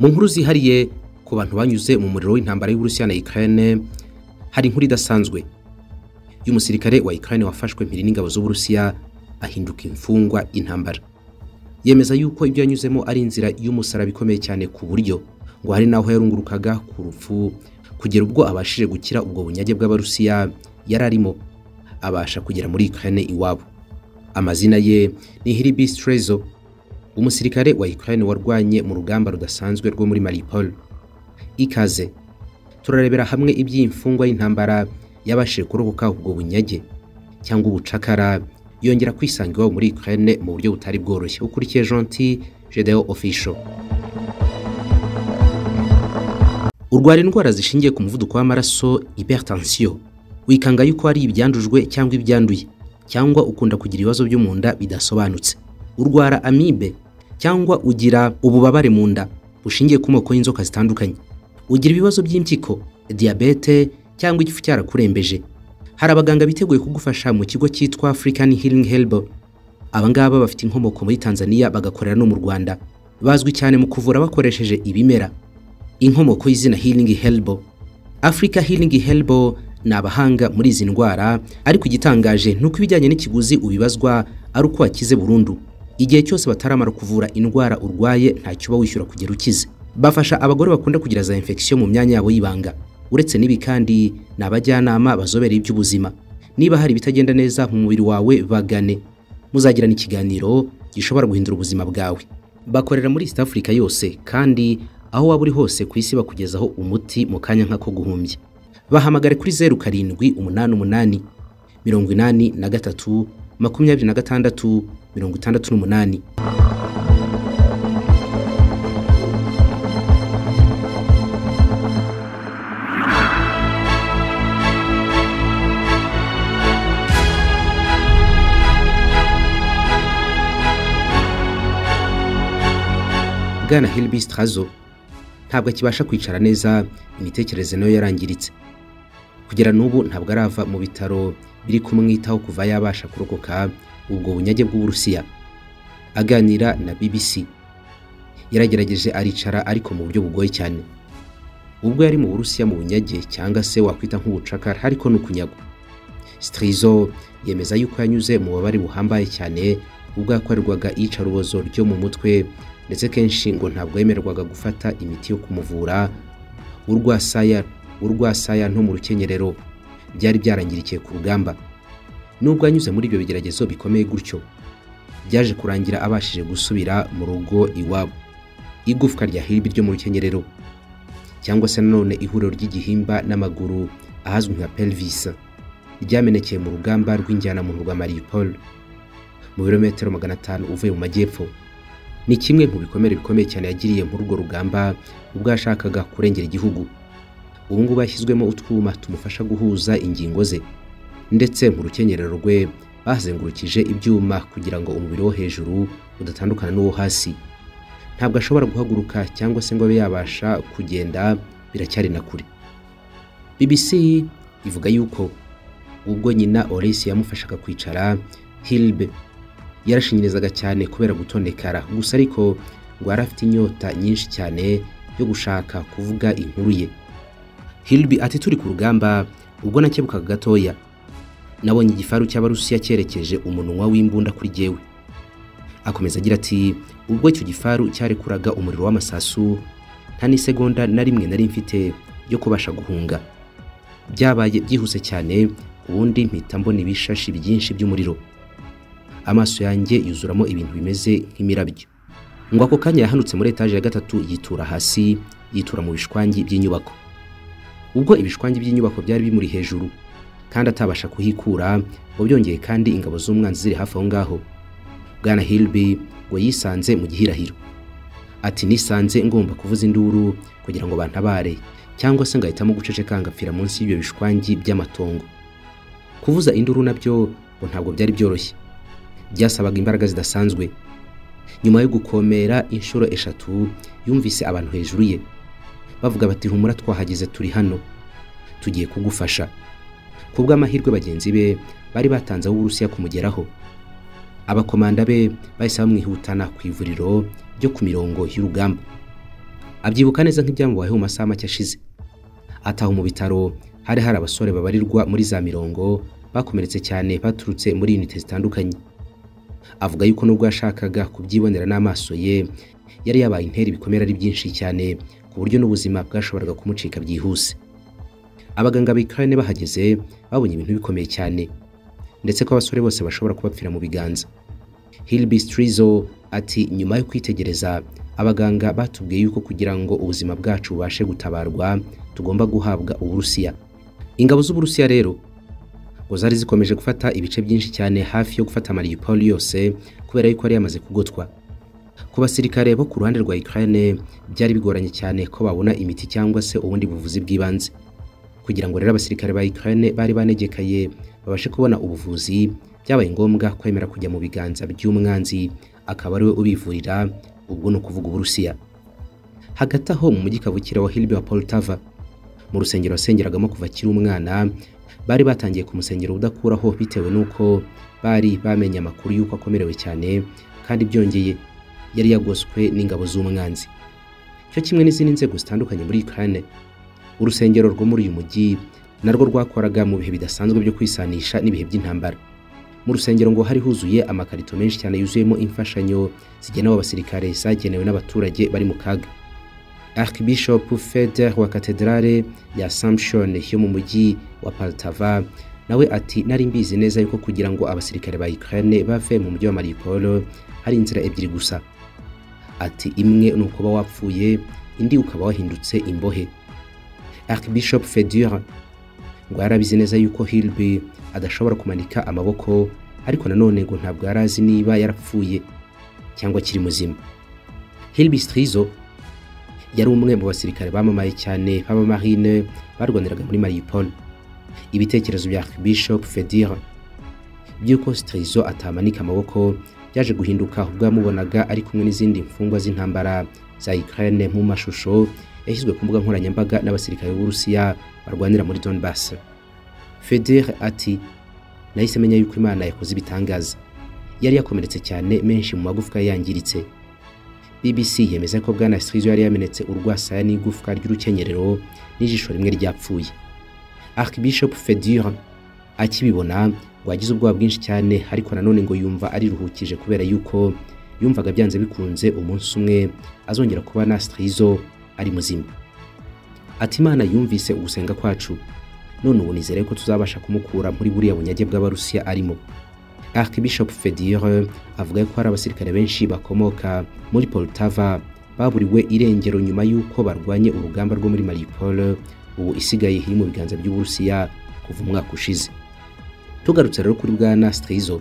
Mu nkuru zihariye ku bantu banyuze mu muriro w'intambara y'Uburusiya na Ukraine, hari inkuru idasanzwe y'umusirikare wa Ukraine wafashwe mpiri n'ingabo z'Uburusiya ahinduka imfungwa intambara. Yemeza yuko ibyo yanyuzemo ari inzira y'umusaraba ikomeye cyane ku buryo ngo hari naho yarungurukaga ku rupfu kugera ubwo abashije gukira ubwo bunyage bw'Abarusiya yararimo abasha kugera muri Ukraine iwabo. Amazina ye ni Ry'Ikuzimu, umusirikare wa Ukraine warwanye mu rugamba rudasanzwe rwo muri Mariupol. Ikaze turarebera hamwe iby'imfungwa y'intambara yabashije kurokoka ubwo bunyage cyangwa ubucakara yongera kwisanga iwabo muri Ukraine mu buryo butari bworoshye. Ukurikiye Gentil Gedeon Official. Urwara indwara zishingiye ku muvuduko w'amaraso, hypertension, wikanga yuko ari ibyandujwe cyangwa ibyanduye, cyangwa ukunda kugira ibibazo byo mu nda bidasobanutse. Urwara amibe cyangwa ugira ububabare mu nda bushingiye ku moko y'inzoka zitandukanye. Ugira ibibazo by'impyiko, diabete cyangwa igifu cyarakurembeje. Hari abaganga biteguye kugufasha mu kigo cyitwa African Healing Help. Abangaba bafite inkomoko muri Tanzania bagakorera no mu Rwanda. Bazwi cyane mu kuvura bakoresheje ibimera. Inkomoko y'izina Healing Help. Africa Healing Help ni abahanga muri izi ndwara, ariko igitangaje nuko ibijyanye n'ikiguzi ubibazwa ari uko wakize burundu. Igihe cyose bataramara kuvura indwara urwaye ntacyo wishyura kugera ukize. Bafasha abagore bakunda kugira za infection mu myanya yabo y'ibanga. Uretse nibi kandi nabajyanama bazobereye iby'ubuzima. Niba hari bitagenda neza mu mubiri wawe bagane, muzagirana ikiganiro gishobora guhindura ubuzima bwawe. Bakorera muri East Africa yose, kandi aho waba uri hose ku isi bakugezaho umuti mu kanya nk'ako guhumbya. Bahamagare kuri 0788 83 26 68. Bwana Ry'Ikuzimu ntabwo akibasha kwicara neza, imitekerereze nayo yarangiritse. Kugera n'ubu ntabwo arava mu bitaro biri kumwitaho kuva yabasha kurokoka ubwo bunyage bw'Uburusiya. Aganira na BBC, yaragerageje aricara ariko mu buryo bugoye cyane. Ubwo yari mu Burusiya mu bunyage cyangwa se wakwita nk'ubucakara, ariko n'ukunyagwa. Strizo yemeza yuko yanyuze mu babari buhambaye cyane ubwo yakorerwaga iyicarubozo ryo mu mutwe, ndetse kenshi ngo ntabwo yemerwaga gufata imiti yo kumuvura. Urwasaya nto mu rukenyerero byari byarangirikiye ku rugamba. Nubwo anyuze muri ibyo bigeragezo bikomeye gutyo, byaje kurangira abashije gusubira mu rugo iwabo. Igufwa rya Ry'Ikuzimu ryo mu rukenyerero, cyangwa se nanone ihuriro ry'igihimba n'amaguru ahazwi nka pelvis, ryamenekeye mu rugamba rw'injyana mu rwa Mariupol mu birometero 500 uvuye mu majyepfo. Ni kimwe mu bikomere bikomeye cyane yagiriye muri urwo rugamba ubwo yashakaga kurengera igihugu. Ubu ngubu bashyizwemo utwuma tumufasha guhuza ingingo ze, ndetse mu rukenyerero rwe bahazengurukije ibyuma kugira ngo umubiri wo hejuru udatandukana n'uwo hasi. Ntabwo ashobora guhaguruka cyangwa se ngo abe yabasha kugenda, biracyari na kure. BBC ivuga yuko ubwo nyina Oresi yamufashaga kwicara, Ry'Ikuzimu yarashinyirizaga cyane kubera gutondekara. Gusa ariko ngo arafite inyota nyinshi cyane yo gushaka kuvuga inkuru ye. Ry'Ikuzimu ati turi ku rugamba, ubwo nakebukaga gatoya nabonye igifaru cy'Abarusiya cyerekeje umunwa w'imbunda kuri jewe. Akomeza agira ati ubwo icyo gifaru cyarekuraga umuriro w'amasasu, nta n'isegonda na rimwe nari mfite yo kubasha guhunga. Byabaye byihuse cyane, ubundi mpita mbona ibishashi byinshi by'umuriro. Amaso yanjye yuzuramo ibintu bimeze nk'imirabyo. Ngo ako kanya yahanutse muri etaje ya 3 yitura hasi, yitura mu bishwangi by'inyubako. Ubwo ibishwangi by'inyubako byari bimuri hejuru kandi atabasha kuhikura, ngo byongeye kandi ingabo z'umwanzi ziri hafi aho ngaho. Bwana Ry'Ikuzimu ngo yisanze mu gihirahiro. Ati nisanze ngomba kuvuza induru kugira ngo bantabare, cyangwa se ngahitamo guceceka ngapfira munsi y'ibyo bishwangi by'amatongo. Kuvuza induru nabyo ngo ntabwo byari byoroshye, byasabaga imbaraga zidasanzwe. Nyuma yo gukomera inshuro 3 yumvise abantu hejuru ye bavuga bati humura twahageze, turi hano, tugiye kugufasha. Kubwa amahirwe bagenzi be bari batanze Uburusiya kumugeraho. Abakomanda be bahise bamwihutana ku ivuriro ryo ku mirongo y'urugamba. abyibuka neza nk'ibyamubayeho mu masaha make ashize. Ataho mu bitaro hari abasore babarirwa muri za mirongo bakomeretse cyane baturutse muri unite zitandukanye. Avuga yuko nubwo yashakaga kubyibonera n'amaso ye yari yabaye intera bikomera ari byinshi cyane ku buryo n'ubuzima bwashoboraga kumucika byihuse. Abaganga b'Ukraine bahageze babonye ibintu bikomeye cyane ndetse ko abasore bose bashobora kubapfira mu biganza. Strizo ati nyuma yo kwitegereza abaganga batubwiye yuko kugira ngo ubuzima bwacu bubashe gutabarwa tugomba guhabwa Uburusiya. Ingabo z'Uburusiya rero ngo zari zikomeje gufata ibice byinshi cyane hafi yo gufata Mariupol yose kubera yuko yari yamaze kugotwa. Ku basirikare bo ku ruhande rwa Ukraine byari bigoranye cyane ko babona imiti cyangwa se ubundi buvuzi bw'ibanze. Kugira ngo rero abasirikare ba Ukraine bari banegekaye babashe kubona ubuvuzi, byabaye ngombwa kwemera kujya mu biganza by'umwanzi akaba ari we ubivurira, ubwo no kuvuga Uburusiya. Hagati aho mu mujyi kavukira wa Hilby wa Poltava, mu rusengero asengeragamo kuva akiri umwana, bari batangiye kumusengera udakuraho bitewe nuko bari bamenye amakuru yuko akomerewe cyane kandi byongeye yari yagoswe n'ingabo z'umwanzi. Cyo kimwe n'izindi nzego zitandukanye muri Ukraine, urusengero rwo muri uyu mujyi narwo rwakoraga mu bihe bidasanzwe byo kwisanisha n'ibihe by'intambara. Mu rusengero ngo hari huzuye amakarito menshi cyane yuzuyemo imfashanyo zigenewe abasirikare zagenewe n'abaturage bari mu kaga. Archbishop Feder wa katedrale ya Assumption yo mu mujyi wa Poltava nawe ati nari mbizi neza yuko kugira ngo abasirikare ba Ukraine bave mu mujyi wa Mariupol hari inzira ebyiri gusa. Ati imwe ni ukuba wapfuye, indi ukaba wahindutse imbohe. Archbishop Feder ngo yarabizi neza yuko Hilby adashobora kumanika amaboko, ariko nanone ngo ntabwo yarazi niba yarapfuye cyangwa kiri muzima. Strizo yari umwe mu basirikare bamamaye cyane b'abamarine barwaniraga muri Mariupol. Ibitekerezo bya Archbishop Feder by'uko Strizo atamanika amaboko byaje guhinduka ubwo yamubonaga ari kumwe n'izindi mfungwa z'intambara za Ukraine mu mashusho yashyizwe ku mbuga nkoranyambaga n'abasirikare b'Uburusiya barwanira muri Donbass. Feder ati nahise menya yuko Imana yakoze ibitangaza. Yari yakomeretse cyane, menshi mu magufwa yangiritse. BBC yemeza ko bwana Strizo yari yamenetse urwasaya n'igufwa ry'urukenyerero n'ijisho rimwe ryapfuye. Archbishop Feder akibibona wagize ubwoba bwinshi cyane, ariko nanone ngo yumva ari ruhukije kubera yuko yumvaga byanze bikunze umunsi umwe azongera kuba na Strizo ari muzima. Ati Imana yumvise ugusenga kwacu, none ubu nizere ko tuzabasha kumukura muri buriya bunyage bw'Abarusiya arimo. Archbishop Feder avuga ko hari abasirikare benshi bakomoka muri Poltava baburiwe irengero nyuma yuko barwanye urugamba rwo muri Mariupol, ubu isigaye iri mu biganza by'Uburusiya kuva umwaka ushize. Tugarutse rero kuri bwana Strizo,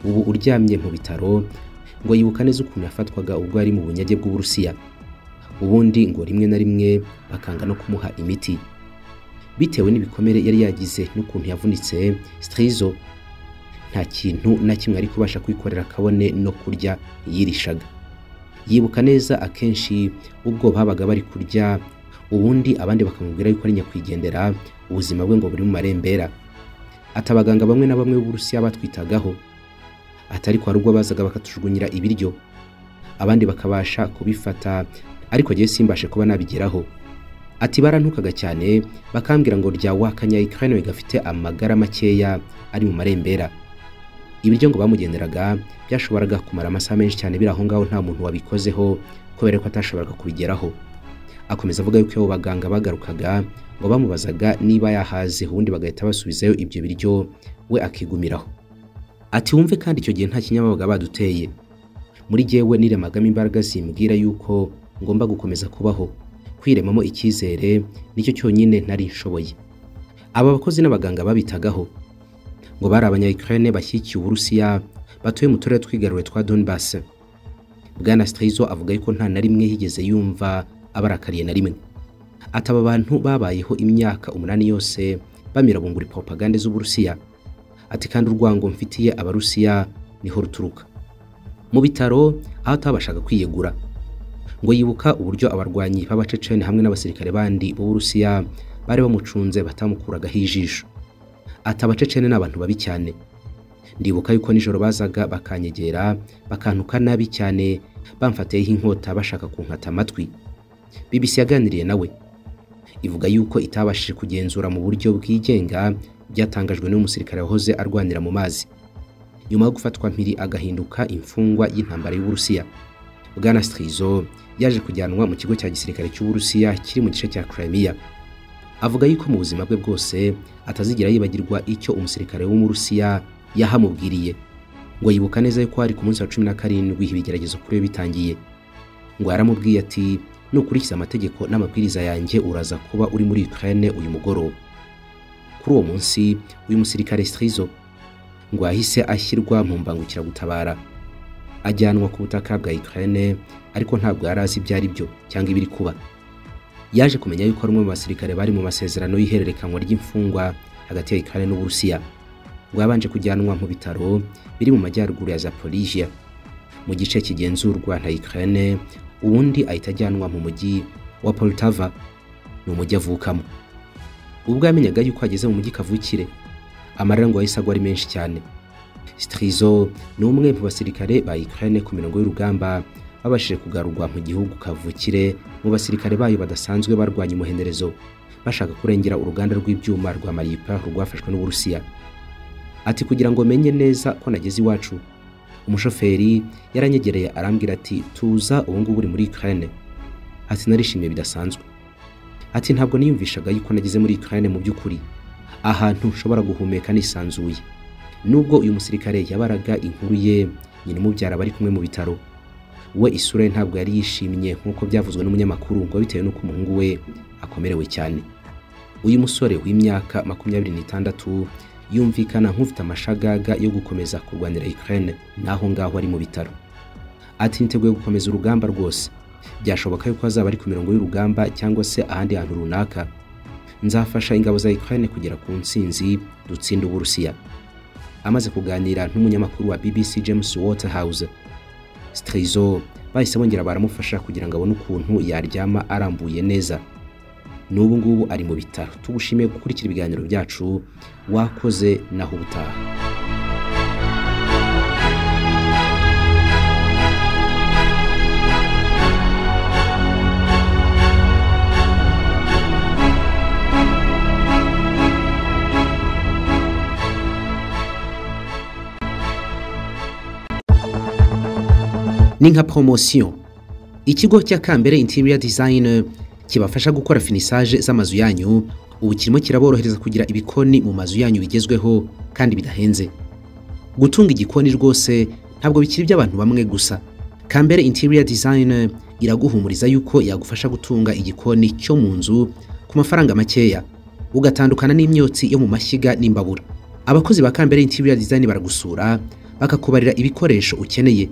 ubu uryamye mu bitaro, ngo yibuka neza ukuntu yafatwaga ubwo ari mu bunyage bw'Uburusiya. Ubundi ngo rimwe na rimwe bakanga no kumuha imiti bitewe n'ibikomere yari yagize n'ukuntu yavunitse. Strizo nta kintu na kimwe ari kubasha kwikorera kabone no kurya yirishaga. Yibuka neza akenshi ubwo babaga bari kurya, ubundi abandi bakamubwira yuko ari nyakwigendera, ubuzima bwe ngo buri mu marembera. Atabaganga bamwe na bamwe b'Uburusiya batwitagaho, atari ko arubwo bazaga bakatujugunyira ibiryo, abandi bakabasha kubifata, ariko giye simbashe kuba nabigeraho. Ati barantukaga cyane bakambwira ngo rya wakanya Ukraine gafite amagara makeya ari mu marembera. Ibiryo ngo bamugenderaga byashoboraga kumara amasaha menshi cyane biraho ngaho nta muntu wabikozeho kubera ko atashoboraga kubigeraho. Akomeza avuga yuko abo baganga bagarukaga ngo bamubazaga niba yahaze, ubundi bagahita basubizayo ibyo biryo, we akigumiraho. Ati wumve kandi icyo gihe nta kinyamabaga baduteye, muri jewe niremagamo imbaraga zimbwira yuko ngomba gukomeza kubaho, kwiremamo icyizere nicyo cyonyine nari nshoboye. Aba bakozi n'abaganga babitagaho ngo bari abanya-Ukraine bashyigikiye Uburusiya batuye mu turere twigaruriwe twa Donbass. Bwana Strizo avuga yuko nta na rimwe yigeze yumva abarakariye na rimwe. Ataba abantu babayeho imyaka 8 yose bamirabungura propaganda z'Uburusiya. Ati kandi urwango mfitiye Abarusiya niho ruturuka. Mu bitaro aho tabashaga kwiyegura, ngo yibuka uburyo abarwanyi b'abacecene hamwe n'abasirikare bandi b'Uburusiya bari bamucunze batamukuragaho ijisho. Ati abacecene n'abantu babi cyane. Ndibuka yuko nijoro bazaga bakanyegera bakantuka nabi cyane, bamfatiyeho inkota bashaka kunkata amatwi. BBC yaganiriye nawe ivuga yuko itabashije kugenzura mu buryo bwigenga byatangajwe n'umusirikare wahoze arwanira mu mazi nyuma yo gufatwa mpiri agahinduka imfungwa y'intambara y'Uburusiya. Bwana Strizo yaje kujyanwa mu kigo cya gisirikare cy'Uburusiya kiri mu gice cya Crimea. Avuga yuko mu buzima bwe bwose atazigera yibagirwa icyo umusirikare w'Umurusiya yahamubwiriye, ngo yibuka neza yuko hari ku munsi wa 17 ibigeragezo kuri we bitangiye, ngo yaramubwiye ati nukurikiza amategeko n'amabwiriza yanjye uraza kuba uri muri Ukraine uyu mugoroba. Kuri uwo munsi uyu musirikare Strizo ngo yahise ashyirwa mu mbangukira gutabara ajyanwa ku butaka bwa Ukraine, ariko ntabwo yarazi ibyari byo cyangwa ibiri kuba. Yaje kumenya yuko ari umwe mu basirikare bari mu masezerano y'ihererekanwa ry'imfungwa hagati ya Ukraine n'Uburusiya. Ngo yabanje kujyanwa mu bitaro biri mu majyaruguru ya Zaporizhia mu gice kigenzurwa na Ukraine, ubundi ahita ajyanwa mu mujyi wa Poltava, ni umujyi avukamo. Ubwo yamenyaga yuko ageze mu mujyi kavukire, amarira ngo yahise agwa ari menshi cyane. Strizo ni umwe mu basirikare ba Ukraine ku mirongo y'urugamba babashije kugarurwa mu gihugu kavukire mu basirikare bayo badasanzwe barwanya umuhenderezo bashaka kurengera uruganda rw'ibyuma rwa Mariupol rwafashwe n'Uburusiya. Ati kugira ngo menye neza ko nageze iwacu, umushoferi yaranyegereye arambwira ati tuza ubu ngubu uri muri Ukraine. Ati narishimiye bidasanzwe. Ati ntabwo niyumvishaga yuko nageze muri Ukraine mu by'ukuri, ahantu nshobora guhumeka nisanzuye. Nubwo uyu musirikare yabaraga inkuru ye nyine mubyara bari kumwe mu bitaro, we isura ntabwo yari yishimye nk'uko byavuzwe n'umunyamakuru, ngo bitewe n'uko umuhungu we akomerewe cyane. Uyu musore w'imyaka 26 yumvikana nk'ufite amashagaga yo gukomeza kurwanira Ukraine naho ngaho ari mu bitaro. Ati niteguye gukomeza urugamba rwose, byashoboka yuko azaba ari ku mirongo y'urugamba cyangwa se ahandi hantu runaka. Nzafasha ingabo za Ukraine kugera ku ntsinzi dutsinda Uburusiya. Amaze kuganira n'umunyamakuru wa BBC James Waterhouse, Strizo bahise bongera baramufasha kugira ngo abone ukuntu yaryama arambuye neza. N'ubu ngubu ari mu bitaro. Tugushimiye gukurikira ibiganiro byacu, wakoze naho ubutaha. Ni nka promotion. Ikigo cya Kambere Interior Design kibafasha gukora finissage z'amazu yanyu, ubu kirimo kiraborohereza kugira ibikoni mu mazu yanyu bigezweho kandi bidahenze. Gutunga igikoni rwose ntabwo bikiri by'abantu bamwe gusa. Kambere Interior Design iraguhumuriza yuko yagufasha gutunga igikoni cyo mu nzu ku mafaranga makeya, ugatandukana n'imyotsi yo mu mashyiga n'imbabura. Abakozi ba Kambere Interior Design baragusura bakakubarira ibikoresho ukeneye,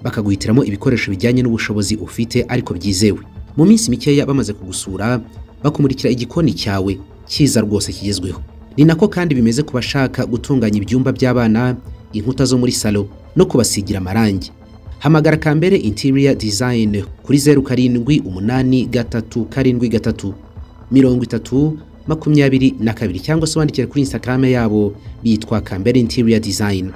bakaguhitiramo ibikoresho bijyanye n'ubushobozi ufite ariko byizewe. Mu minsi mikeya bamaze kugusura bakumurikira igikoni cyawe cyiza rwose kigezweho. Ni nako kandi bimeze ku bashaka gutunganya ibyumba by'abana, inkuta zo muri salo no kubasigira amarangi. Hamagara Kambere Interior Design kuri 0783733022 cyangwa se wandikire kuri Instagram yabo bitwa Kambere Interior Design.